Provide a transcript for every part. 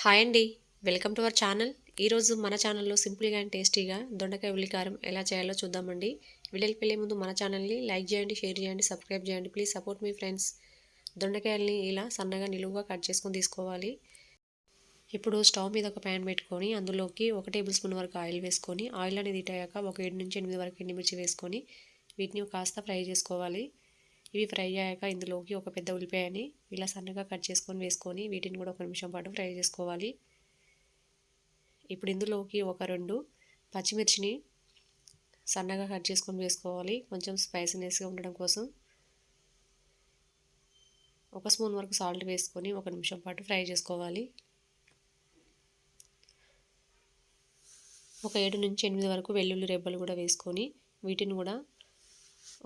Hi అండి. Welcome to our channel. ఈరోజు మన ఛానల్లో సింపుల్గా అండ్ టేస్టీగా దొండకాయ ఉల్లికారం ఎలా చేయాలో చూద్దామండి. వీడియోకి వెళ్ళే ముందు మన ఛానల్ని లైక్ చేయండి, షేర్ చేయండి, సబ్స్క్రైబ్ చేయండి. ప్లీజ్ సపోర్ట్ మీ ఫ్రెండ్స్. దొండకాయల్ని ఇలా సన్నగా నిలువుగా కట్ చేసుకొని తీసుకోవాలి. ఇప్పుడు స్టవ్ మీద ఒక ప్యాన్ పెట్టుకొని అందులోకి 1 టేబుల్ స్పూన్ వరకు ఆయిల్ వేసుకొని ఆయిల్ అనేది హీట్ అయ్యాక ఒక 7 నుంచి 8 వరకు ఎండుమిర్చి వేసుకొని వీటిని కాస్త ఫ్రై చేసుకోవాలి. ఇవి ఫ్రై అయ్యాక ఇందులోకి ఒక పెద్ద ఉల్లిపాయని ఇలా సన్నగా కట్ చేసుకొని వేసుకొని వీటిని కూడా 1 నిమిషం పాటు ఫ్రై చేసుకోవాలి. ఇప్పుడు ఇందులోకి ఒక 2 పచ్చిమిర్చిని సన్నగా కట్ చేసుకొని వేసుకోవాలి, కొంచెం స్పైసీనెస్గా ఉండడం కోసం. 1 స్పూన్ వరకు సాల్ట్ వేసుకొని 1 నిమిషం పాటు ఫ్రై చేసుకోవాలి. ఒక 7 నుంచి 8 వరకు వెల్లుల్లి రెబ్బలు కూడా వేసుకొని వీటిని కూడా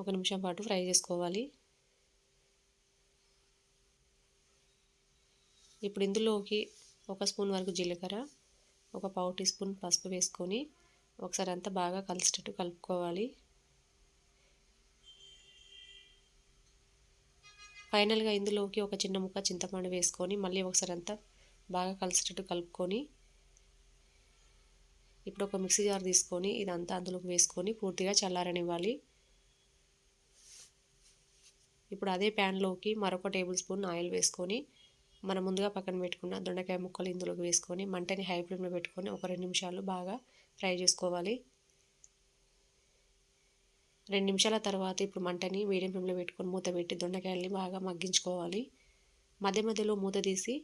1 నిమిషం పాటు ఫ్రై చేసుకోవాలి. ఇప్పుడు ఇందులోకి 1 స్పూన్ వరకు జీలకర్ర, ఒక పావు టీ స్పూన్ పసుపు వేసుకొని ఒకసారి అంతా బాగా కలిసేటట్టు కలుపుకోవాలి. ఫైనల్గా ఇందులోకి ఒక చిన్న ముక్క చింతపండు వేసుకొని మళ్ళీ ఒకసారి అంతా బాగా కలిసేటట్టు కలుపుకొని ఇప్పుడు ఒక మిక్సీ జార్ తీసుకొని ఇదంతా అందులోకి వేసుకొని పూర్తిగా చల్లారనివ్వాలి. ఇప్పుడు అదే ప్యాన్లోకి మరొక టేబుల్ స్పూన్ ఆయిల్ వేసుకొని మనం ముందుగా పక్కన పెట్టుకున్న దొండకాయ ముక్కలు ఇందులోకి వేసుకొని మంటని హై ఫ్లేమ్లో పెట్టుకొని ఒక 2 నిమిషాలు బాగా ఫ్రై చేసుకోవాలి. 2 నిమిషాల తర్వాత ఇప్పుడు మంటని మీడియం ఫ్లేమ్లో పెట్టుకొని మూత పెట్టి దొండకాయల్ని బాగా మగ్గించుకోవాలి. మధ్య మధ్యలో మూత తీసి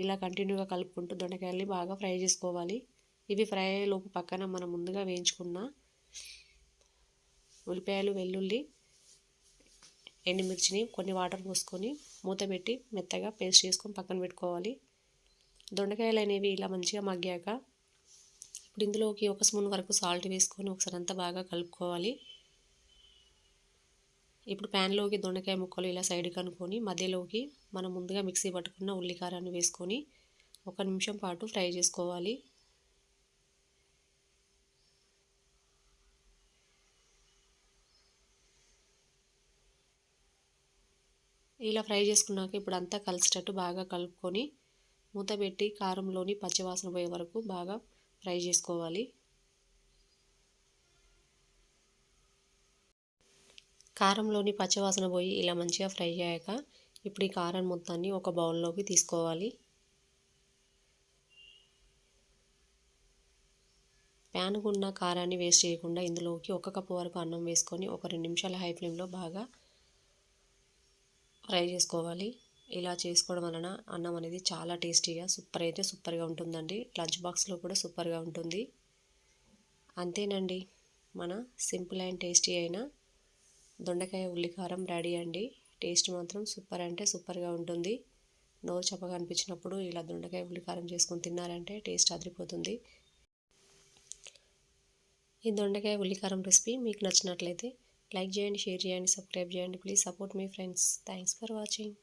ఇలా కంటిన్యూగా కలుపుకుంటూ దొండకాయల్ని బాగా ఫ్రై చేసుకోవాలి. ఇవి ఫ్రై అయ్యేలోపు పక్కన మనం ముందుగా వేయించుకున్న ఉల్లిపాయలు, వెల్లుల్లి, ఎండుమిర్చిని కొన్ని వాటర్ పోసుకొని మూత పెట్టి మెత్తగా పేస్ట్ చేసుకొని పక్కన పెట్టుకోవాలి. దొండకాయలు అనేవి ఇలా మంచిగా మగ్గాక ఇప్పుడు ఇందులోకి 1 స్పూన్ వరకు సాల్ట్ వేసుకొని ఒకసారి అంతా బాగా కలుపుకోవాలి. ఇప్పుడు ప్యాన్లోకి దొండకాయ ముక్కలు ఇలా సైడ్కి అనుకొని మధ్యలోకి మనం ముందుగా మిక్సీ పట్టుకున్న ఉల్లికారాన్ని వేసుకొని 1 నిమిషం పాటు ఫ్రై చేసుకోవాలి. ఇలా ఫ్రై చేసుకున్నాక ఇప్పుడు అంతా కలిసేటట్టు బాగా కలుపుకొని మూత పెట్టి కారంలోని పచ్చివాసన పోయే వరకు బాగా ఫ్రై చేసుకోవాలి. కారంలోని పచ్చివాసన పోయి ఇలా మంచిగా ఫ్రై అయ్యాక ఇప్పుడు ఈ కారం మొత్తాన్ని ఒక బౌల్లోకి తీసుకోవాలి. ప్యాన్కు ఉన్న కారాన్ని వేస్ట్ చేయకుండా ఇందులోకి 1 కప్పు వరకు అన్నం వేసుకొని ఒక 2 నిమిషాల హై ఫ్లేమ్లో బాగా ఫ్రై చేసుకోవాలి. ఇలా చేసుకోవడం వలన అన్నం అనేది చాలా టేస్టీగా సూపర్గా ఉంటుందండి. లంచ్ బాక్స్లో కూడా సూపర్గా ఉంటుంది. అంతేనండి, మన సింపుల్ అండ్ టేస్టీ అయిన దొండకాయ ఉల్లికారం రెడీ అండి. టేస్ట్ మాత్రం సూపర్ అంటే సూపర్గా ఉంటుంది. నోరు చప్పగా అనిపించినప్పుడు ఇలా దొండకాయ ఉల్లికారం చేసుకొని తిన్నారంటే టేస్ట్ అదిరిపోతుంది. ఈ దొండకాయ ఉల్లికారం రెసిపీ మీకు నచ్చినట్లయితే లైక్ చేయండి, షేర్ చేయండి, సబ్స్క్రైబ్ చేయండి. ప్లీజ్ సపోర్ట్ మీ ఫ్రెండ్స్. Thanks for watching.